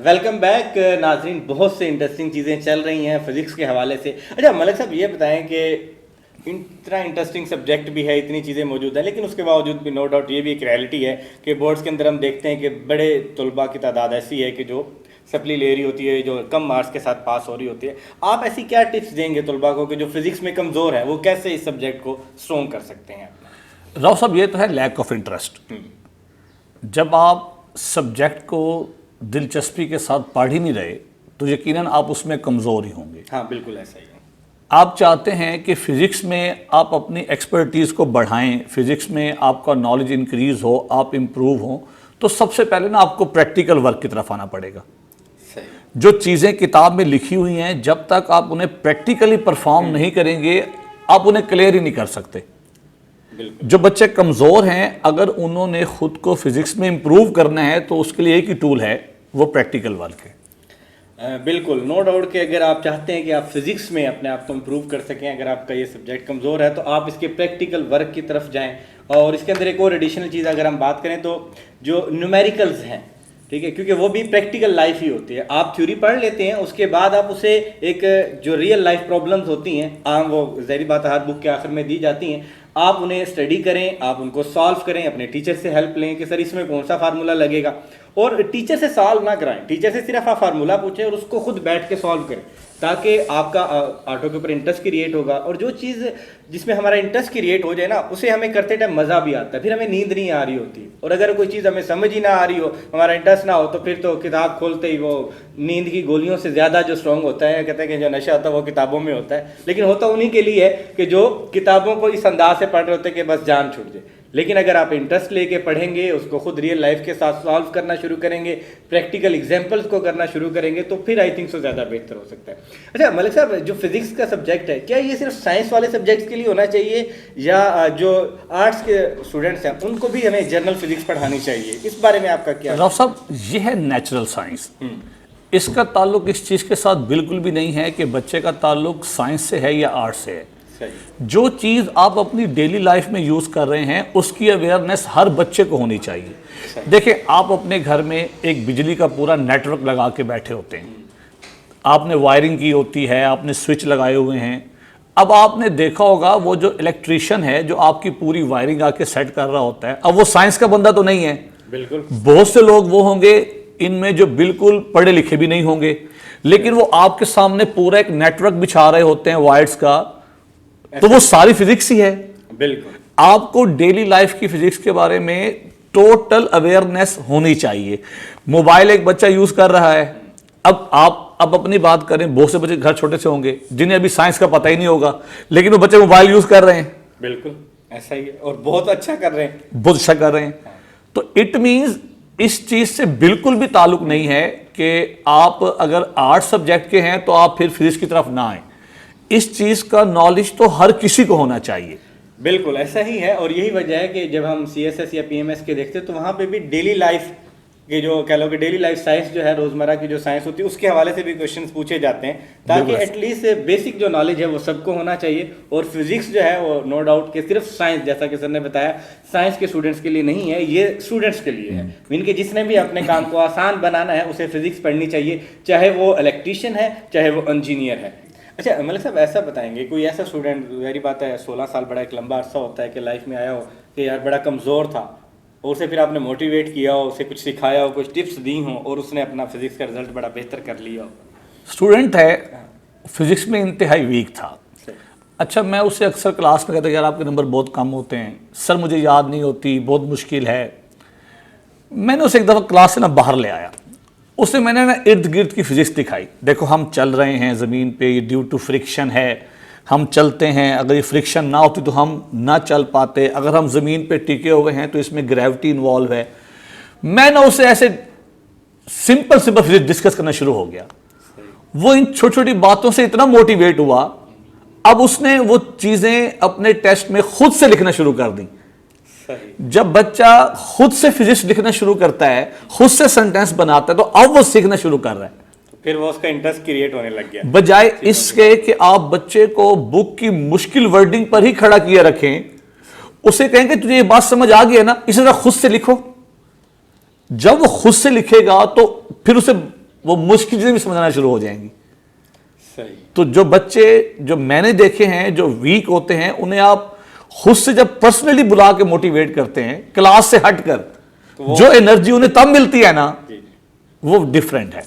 Welcome back ناظرین. بہت سے انٹرسٹنگ چیزیں چل رہی ہیں فزکس کے حوالے سے. اچھا ملک صاحب یہ بتائیں کہ اتنا انٹرسٹنگ سبجیکٹ بھی ہے, اتنی چیزیں موجود ہیں, لیکن اس کے باوجود بھی نو ڈاؤٹ یہ بھی ایک ریئلٹی ہے کہ بورڈز کے اندر ہم دیکھتے ہیں کہ بڑے طلباء کی تعداد ایسی ہے کہ جو سپلی لے رہی ہوتی ہے, جو کم مارکس کے ساتھ پاس ہو رہی ہوتی ہے. آپ ایسی کیا ٹپس دیں گے طلباء کو کہ جو فزکس میں کمزور ہے وہ کیسے اس سبجیکٹ کو اسٹرونگ کر سکتے ہیں؟ راؤ صاحب یہ تو ہے لیک آف انٹرسٹ. جب آپ سبجیکٹ کو دلچسپی کے ساتھ پڑھ ہی نہیں رہے تو یقیناً آپ اس میں کمزور ہی ہوں گے. ہاں بالکل ایسا ہی ہے. آپ چاہتے ہیں کہ فزکس میں آپ اپنی ایکسپرٹیز کو بڑھائیں, فزکس میں آپ کا نالج انکریز ہو, آپ امپروو ہوں, تو سب سے پہلے نا آپ کو پریکٹیکل ورک کی طرف آنا پڑے گا. جو چیزیں کتاب میں لکھی ہوئی ہیں جب تک آپ انہیں پریکٹیکلی پرفارم نہیں کریں گے آپ انہیں کلیئر ہی نہیں کر سکتے. جو بچے کمزور ہیں اگر انہوں نے خود کو فزکس میں امپروو کرنا ہے تو اس کے لیے ایک ہی ٹول ہے, وہ پریکٹیکل ورک ہے. بالکل نو ڈاؤٹ کہ اگر آپ چاہتے ہیں کہ آپ فزکس میں اپنے آپ کو امپروو کر سکیں, اگر آپ کا یہ سبجیکٹ کمزور ہے تو آپ اس کے پریکٹیکل ورک کی طرف جائیں. اور اس کے اندر ایک اور ایڈیشنل چیز اگر ہم بات کریں تو جو نیومیریکلز ہیں, ٹھیک ہے, کیونکہ وہ بھی پریکٹیکل لائف ہی ہوتی ہے. آپ تھیوری پڑھ لیتے ہیں, اس کے بعد آپ اسے ایک جو ریئل لائف پرابلمز ہوتی ہیں عام, وہ ظاہری بات ہر بک کے آخر میں دی جاتی ہیں, آپ انہیں اسٹڈی کریں, آپ ان کو سالو کریں, اپنے ٹیچر سے ہیلپ لیں کہ سر اس میں کون سا فارمولہ لگے گا, اور ٹیچر سے سالو نہ کرائیں, ٹیچر سے صرف آپ فارمولہ پوچھیں اور اس کو خود بیٹھ کے سالو کریں تاکہ آپ کا آٹو کے اوپر انٹرسٹ کریٹ ہوگا. اور جو چیز جس میں ہمارا انٹرسٹ کریٹ ہو جائے نا, اسے ہمیں کرتے ٹائم مزہ بھی آتا ہے, پھر ہمیں نیند نہیں آ رہی ہوتی. اور اگر کوئی چیز ہمیں سمجھ ہی نہ آ رہی ہو, ہمارا انٹرسٹ نہ ہو, تو پھر تو کتاب کھولتے ہی وہ نیند کی گولیوں سے زیادہ جو اسٹرانگ ہوتا ہے, کہتے ہیں کہ جو نشہ ہوتا ہے وہ کتابوں میں ہوتا ہے, لیکن ہوتا انہیں کے لیے ہے کہ جو کتابوں کو اس انداز سے پڑھ رہے ہوتے ہیں کہ بس جان چھوٹ جائے. لیکن اگر آپ انٹرسٹ لے کے پڑھیں گے, اس کو خود ریئل لائف کے ساتھ سالو کرنا شروع کریں گے, پریکٹیکل ایگزامپلس کو کرنا شروع کریں گے, تو پھر آئی تھنک سو زیادہ بہتر ہو سکتا ہے. اچھا ملک صاحب, جو فزکس کا سبجیکٹ ہے کیا یہ صرف سائنس والے سبجیکٹس کے لیے ہونا چاہیے یا جو آرٹس کے اسٹوڈنٹس ہیں ان کو بھی ہمیں جنرل فزکس پڑھانی چاہیے؟ اس بارے میں آپ کا کیا؟ راؤ صاحب یہ ہے نیچرل سائنس, اس کا تعلق اس چیز کے ساتھ بالکل بھی نہیں ہے کہ بچے کا تعلق سائنس سے ہے یا آرٹ سے ہے. جو چیز آپ اپنی ڈیلی لائف میں یوز کر رہے ہیں اس کی اویئرنیس ہر بچے کو ہونی چاہیے. دیکھیں آپ اپنے گھر میں ایک بجلی کا پورا نیٹ ورک لگا کے بیٹھے ہوتے ہیں, آپ نے وائرنگ کی ہوتی ہے, آپ نے سوئچ لگائے ہوئے ہیں. اب آپ نے دیکھا ہوگا وہ جو الیکٹریشین ہے جو آپ کی پوری وائرنگ آ کے سیٹ کر رہا ہوتا ہے, اب وہ سائنس کا بندہ تو نہیں ہے. بالکل بہت سے لوگ وہ ہوں گے ان میں جو بالکل پڑھے لکھے بھی نہیں ہوں گے, لیکن وہ آپ کے سامنے پورا ایک نیٹ ورک بچھا رہے ہوتے ہیں وائرس کا, تو وہ ساری فزکس ہی ہے. بالکل آپ کو ڈیلی لائف کی فزکس کے بارے میں ٹوٹل اویئرنیس ہونی چاہیے. موبائل ایک بچہ یوز کر رہا ہے, اب اپنی بات کریں, بہت سے بچے گھر چھوٹے سے ہوں گے جنہیں ابھی سائنس کا پتہ ہی نہیں ہوگا, لیکن وہ بچے موبائل یوز کر رہے ہیں. بالکل ایسا ہی ہے, اور بہت اچھا کر رہے ہیں, بہت اچھا کر رہے ہیں. تو اٹ مینز اس چیز سے بالکل بھی تعلق نہیں ہے کہ آپ اگر آرٹ سبجیکٹ کے ہیں تو آپ پھر فزکس کی طرف نہ آئیں. اس چیز کا نالج تو ہر کسی کو ہونا چاہیے. بالکل ایسا ہی ہے, اور یہی وجہ ہے کہ جب ہم سی ایس ایس یا پی ایم ایس کے دیکھتے ہیں تو وہاں پہ بھی ڈیلی لائف کے جو کہہ لو کہ ڈیلی لائف سائنس جو ہے, روزمرہ کی جو سائنس ہوتی ہے اس کے حوالے سے بھی کوشچنس پوچھے جاتے ہیں تاکہ ایٹ لیسٹ بیسک جو نالج ہے وہ سب کو ہونا چاہیے. اور فزکس جو ہے وہ نو ڈاؤٹ کہ صرف سائنس, جیسا کہ سر نے بتایا, سائنس کے اسٹوڈنٹس کے لیے نہیں ہے, یہ اسٹوڈنٹس کے لیے ہے. ان کے جس نے بھی اپنے کام کو آسان بنانا ہے اسے فزکس پڑھنی چاہیے, چاہے وہ الیکٹریشین ہے چاہے وہ انجینئر ہے. اچھا ملک صاحب ایسا بتائیں گے, کوئی ایسا اسٹوڈنٹ, ظاہری بات ہے 16 سال بڑا ایک لمبا عرصہ ہوتا ہے کہ لائف میں آیا ہو کہ یار بڑا کمزور تھا, اور اسے پھر آپ نے موٹیویٹ کیا ہو, اسے کچھ سکھایا ہو, کچھ ٹپس دی ہوں, اور اس نے اپنا فزکس کا رزلٹ بڑا بہتر کر لیا ہو. اسٹوڈنٹ ہے فزکس میں انتہائی ویک تھا. اچھا میں اسے اکثر کلاس میں کہتا یار آپ کے نمبر بہت کم ہوتے ہیں, سر مجھے یاد نہیں ہوتی, بہت مشکل ہے. میں نے اسے ایک دفعہ کلاس سے باہر لے آیا, اسے میں نے ارد گرد کی فزکس دکھائی. دیکھو ہم چل رہے ہیں زمین پہ, یہ ڈیو ٹو فرکشن ہے, ہم چلتے ہیں, اگر یہ فرکشن نہ ہوتی تو ہم نہ چل پاتے, اگر ہم زمین پہ ٹکے ہوئے ہیں تو اس میں گریوٹی انوالو ہے. میں نے اسے ایسے سمپل فزکس ڈسکس کرنا شروع ہو گیا. وہ ان چھوٹی چھوٹی باتوں سے اتنا موٹیویٹ ہوا, اب اس نے وہ چیزیں اپنے ٹیسٹ میں خود سے لکھنا شروع کر دیں. جب بچہ خود سے فزکس لکھنا شروع کرتا ہے, خود سے سینٹینس بناتا ہے, تو اب وہ سیکھنا شروع کر رہا ہے, پھر وہ اس کا انٹرسٹ کریٹ ہونے لگ گیا. بجائے اس کے کہ آپ بچے کو بک کی مشکل ورڈنگ پر ہی کھڑا کیے رکھیں, اسے کہیں کہ تجھے یہ بات سمجھ آ گئی ہے نا, اسی طرح خود سے لکھو. جب وہ خود سے لکھے گا تو پھر اسے وہ مشکل چیزیں بھی سمجھنا شروع ہو جائیں گی. صحیح. تو جو بچے جو میں نے دیکھے ہیں جو ویک ہوتے ہیں انہیں آپ خود سے جب پرسنلی بلا کے موٹیویٹ کرتے ہیں کلاس سے ہٹ کر, جو انرجی انہیں تب ملتی ہے نا وہ ڈیفرنٹ ہے.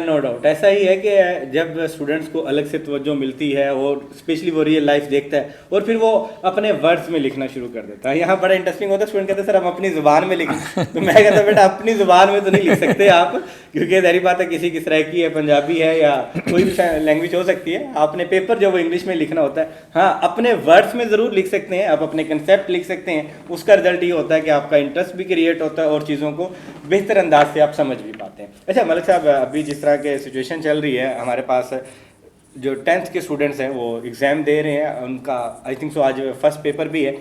نو ڈاؤٹ ایسا ہی ہے کہ جب اسٹوڈنٹس کو الگ سے توجہ ملتی ہے اور اسپیشلی وہ ریئل لائف دیکھتا ہے اور پھر وہ اپنے ورڈز میں لکھنا شروع کر دیتا ہے. یہاں بڑا انٹرسٹنگ ہوتا ہے, اسٹوڈنٹ کہتے ہیں سر ہم اپنی زبان میں لکھیں, تو میں کہتا ہوں بیٹا اپنی زبان میں تو نہیں لکھ سکتے آپ, کیونکہ ظاہری بات ہے کسی کی سرائکی ہے, پنجابی ہے, یا کوئی بھی لینگویج ہو سکتی ہے, آپ نے پیپر جو وہ انگلش میں لکھنا ہوتا ہے. ہاں اپنے ورڈس میں ضرور لکھ سکتے ہیں, آپ اپنے کنسیپٹ لکھ سکتے ہیں, اس کا رزلٹ یہ ہوتا ہے کہ آپ کا انٹرسٹ بھی کریٹ ہوتا ہے اور چیزوں کو بہتر انداز سے آپ سمجھ بھی پاتے ہیں. اچھا ملک صاحب, ابھی جس طرح کے سچویشن چل رہی ہے ہمارے پاس, جو 10th کے اسٹوڈنٹس ہیں وہ ایگزام دے رہے ہیں, ان کا آئی تھنک سو آج فرسٹ پیپر بھی ہے,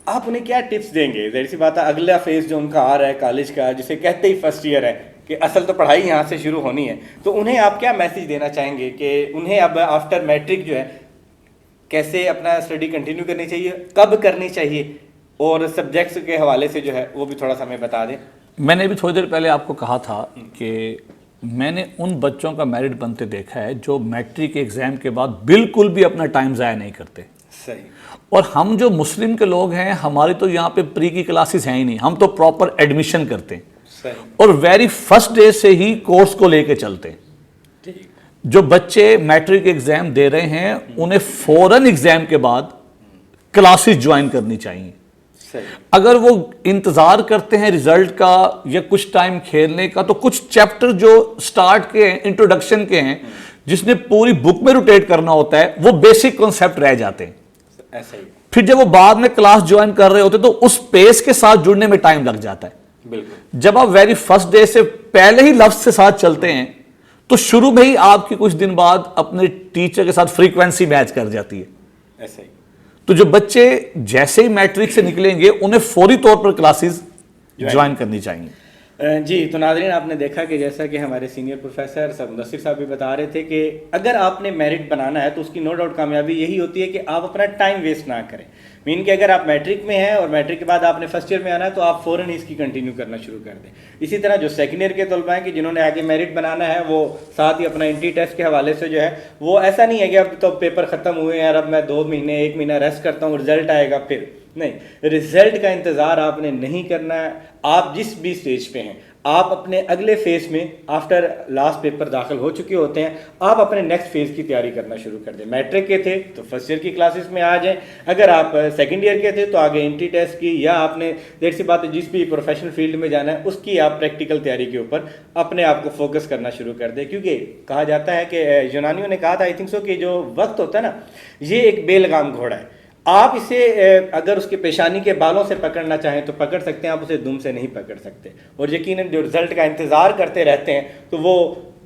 آپ انہیں کیا ٹپس دیں گے؟ ظاہر سی بات ہے اگلا فیز جو ان کا آ رہا ہے کالج کا, جسے کہتے ہی فرسٹ ایئر ہے, کہ اصل تو پڑھائی یہاں سے شروع ہونی ہے, تو انہیں آپ کیا میسیج دینا چاہیں گے کہ انہیں اب آفٹر میٹرک جو ہے کیسے اپنا اسٹڈی کنٹینیو کرنی چاہیے, کب کرنی چاہیے, اور سبجیکٹس کے حوالے سے جو ہے وہ بھی تھوڑا سا ہمیں بتا دیں. میں نے بھی تھوڑی دیر پہلے آپ کو کہا تھا کہ میں نے ان بچوں کا میرٹ بنتے دیکھا ہے جو میٹرک ایگزام کے بعد بالکل بھی اپنا ٹائم ضائع نہیں کرتے. صحیح. اور ہم جو مسلم کے لوگ ہیں ہماری تو یہاں پہ پری کی کلاسز ہیں ہی نہیں, ہم تو پراپر ایڈمیشن کرتے ہیں اور ویری فرسٹ ڈے سے ہی کورس کو لے کے چلتے ہیں. جو بچے میٹرک ایگزام دے رہے ہیں انہیں فوراً ایگزام کے بعد کلاسز جوائن کرنی چاہیے. اگر وہ انتظار کرتے ہیں رزلٹ کا یا کچھ ٹائم کھیلنے کا, تو کچھ چیپٹر جو سٹارٹ کے ہیں انٹروڈکشن کے ہیں جس نے پوری بک میں روٹیٹ کرنا ہوتا ہے, وہ بیسک کنسیپٹ رہ جاتے ہیں. پھر جب وہ بعد میں کلاس جوائن کر رہے ہوتے تو اس پیس کے ساتھ جڑنے میں ٹائم لگ جاتا ہے. جب آپ ویری فرسٹ ڈے سے پہلے ہی لفظ سے ساتھ چلتے ہیں تو شروع میں ہی آپ کی کچھ دن بعد اپنے ٹیچر کے ساتھ فریکوینسی میچ کر جاتی ہے. ایسا ہی. تو جو بچے جیسے ہی میٹرک سے نکلیں گے انہیں فوری طور پر کلاسز جوائن کرنی چاہیے. جی تو ناظرین آپ نے دیکھا کہ جیسا کہ ہمارے سینئر پروفیسر سر مدثر صاحب بھی بتا رہے تھے کہ اگر آپ نے میرٹ بنانا ہے تو اس کی نو ڈاؤٹ کامیابی یہی ہوتی ہے کہ آپ اپنا ٹائم ویسٹ نہ کریں. مین کہ اگر آپ میٹرک میں ہیں اور میٹرک کے بعد آپ نے فرسٹ ایئر میں آنا ہے تو آپ فوراً ہی اس کی کنٹینیو کرنا شروع کر دیں. اسی طرح جو سیکنڈ ایئر کے طلباء ہیں کہ جنہوں نے آگے میرٹ بنانا ہے وہ ساتھ ہی اپنا انٹری ٹیسٹ کے حوالے سے جو ہے وہ ایسا نہیں ہے کہ اب تو پیپر ختم ہوئے ہیں اور اب میں 2 مہینے 1 مہینہ ریسٹ کرتا ہوں رزلٹ آئے گا پھر نہیں. رزلٹ کا انتظار آپ نے نہیں کرنا ہے. آپ جس بھی سٹیج پہ ہیں آپ اپنے اگلے فیز میں آفٹر لاسٹ پیپر داخل ہو چکے ہوتے ہیں, آپ اپنے نیکسٹ فیز کی تیاری کرنا شروع کر دیں. میٹرک کے تھے تو فرسٹ ایئر کی کلاسز میں آ جائیں, اگر آپ سیکنڈ ایئر کے تھے تو آگے انٹری ٹیسٹ کی, یا آپ نے دیر سی بات ہے جس بھی پروفیشنل فیلڈ میں جانا ہے اس کی آپ پریکٹیکل تیاری کے اوپر اپنے آپ کو فوکس کرنا شروع کر دیں. کیونکہ کہا جاتا ہے کہ یونانیوں نے کہا تھا آئی تھنک سو کہ جو وقت ہوتا ہے نا یہ ایک بے لگام گھوڑا ہے. آپ اسے اگر اس کے پیشانی کے بالوں سے پکڑنا چاہیں تو پکڑ سکتے ہیں, آپ اسے دم سے نہیں پکڑ سکتے. اور یقیناً جو رزلٹ کا انتظار کرتے رہتے ہیں تو وہ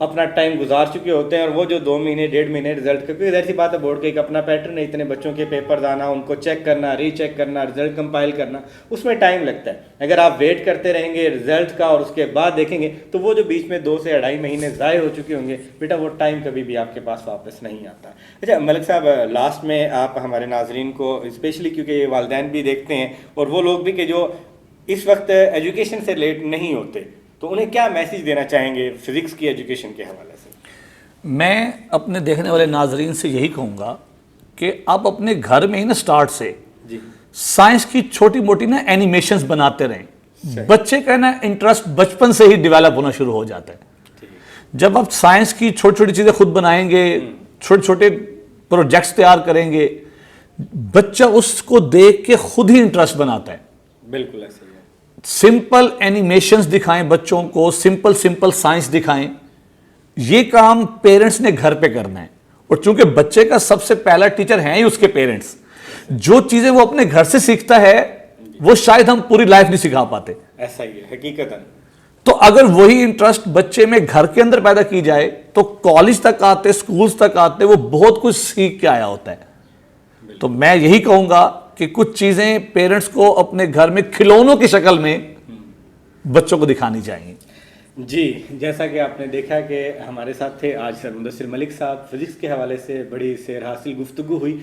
اپنا ٹائم گزار چکے ہوتے ہیں, اور وہ جو 2 مہینے 1.5 مہینے رزلٹ کا, کیونکہ ایسی بات ہے بورڈ کا ایک اپنا پیٹرن ہے, اتنے بچوں کے پیپرز آنا, ان کو چیک کرنا, ری چیک کرنا, رزلٹ کمپائل کرنا, اس میں ٹائم لگتا ہے. اگر آپ ویٹ کرتے رہیں گے رزلٹ کا اور اس کے بعد دیکھیں گے تو وہ جو بیچ میں 2 سے 2.5 مہینے ضائع ہو چکے ہوں گے بیٹا, وہ ٹائم کبھی بھی آپ کے پاس واپس نہیں آتا. اچھا ملک صاحب, لاسٹ میں آپ ہمارے ناظرین کو اسپیشلی کیونکہ یہ والدین بھی دیکھتے ہیں اور وہ لوگ بھی کہ جو اس وقت ایجوکیشن سے ریلیٹ نہیں ہوتے, تو انہیں کیا میسیج دینا چاہیں گے فزکس کی ایجوکیشن کے حوالے سے؟ میں اپنے دیکھنے والے ناظرین سے یہی کہوں گا کہ آپ اپنے گھر میں ہی نا سٹارٹ سے سائنس کی چھوٹی موٹی نا اینیمیشنز بناتے رہیں. بچے کا نا انٹرسٹ بچپن سے ہی ڈیولپ ہونا شروع ہو جاتا ہے. جب آپ سائنس کی چھوٹی چھوٹی چیزیں خود بنائیں گے, چھوٹے چھوٹے پروجیکٹس تیار کریں گے, بچہ اس کو دیکھ کے خود ہی انٹرسٹ بناتا ہے. بالکل ایسا ہی ہے. سمپل اینیمیشنز دکھائیں بچوں کو, سمپل سائنس دکھائیں. یہ کام پیرنٹس نے گھر پہ کرنا ہے, اور چونکہ بچے کا سب سے پہلا ٹیچر ہیں ہی اس کے پیرنٹس, جو چیزیں وہ اپنے گھر سے سیکھتا ہے وہ شاید ہم پوری لائف نہیں سکھا پاتے. ایسا ہی ہے حقیقتاً. تو اگر وہی انٹرسٹ بچے میں گھر کے اندر پیدا کی جائے تو کالج تک آتے, سکولز تک آتے, وہ بہت کچھ سیکھ کے آیا ہوتا ہے. تو میں یہی کہوں گا کہ کچھ چیزیں پیرنٹس کو اپنے گھر میں کھلونوں کی شکل میں بچوں کو دکھانی چاہیے. جی جیسا کہ آپ نے دیکھا کہ ہمارے ساتھ تھے آج سر مدثر ملک صاحب, فزکس کے حوالے سے بڑی سیر حاصل گفتگو ہوئی.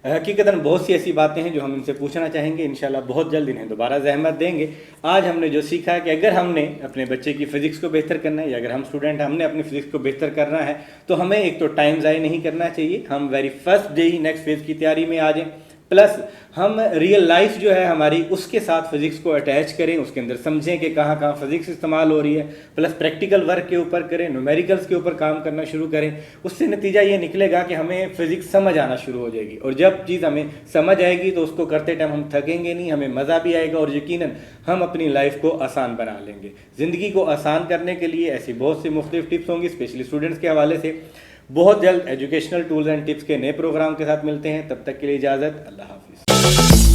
حقیقتاً بہت سی ایسی باتیں ہیں جو ہم ان سے پوچھنا چاہیں گے، انشاءاللہ بہت جلد انہیں دوبارہ زحمت دیں گے۔ آج ہم نے جو سیکھا ہے کہ اگر ہم نے اپنے بچے کی فزکس کو بہتر کرنا ہے، یا اگر ہم اسٹوڈنٹ ہم نے اپنی فزکس کو بہتر کرنا ہے، تو ہمیں ایک تو ٹائم ضائع نہیں کرنا چاہیے، ہم ویری فرسٹ ڈے ہی نیکسٹ فیز کی تیاری میں آ جائیں، پلس ہم ریئل لائف جو ہے ہماری اس کے ساتھ فزکس کو اٹیچ کریں، اس کے اندر سمجھیں کہ کہاں کہاں فزکس استعمال ہو رہی ہے، پلس پریکٹیکل ورک کے اوپر کریں، نومیریکلس کے اوپر کام کرنا شروع کریں۔ اس سے نتیجہ یہ نکلے گا کہ ہمیں فزکس سمجھ آنا شروع ہو جائے گی، اور جب چیز ہمیں سمجھ آئے گی تو اس کو کرتے ٹائم ہم تھکیں گے نہیں، ہمیں مزہ بھی آئے گا، اور یقیناً ہم اپنی لائف کو آسان بنا لیں گے۔ زندگی کو آسان کرنے کے لیے ایسی بہت سی مختلف ٹپس ہوں گی، اسپیشلی اسٹوڈنٹس کے حوالے سے۔ بہت جلد ایجوکیشنل ٹولز اینڈ ٹپس کے نئے پروگرام کے ساتھ ملتے ہیں، تب تک کے لیے اجازت، اللہ حافظ۔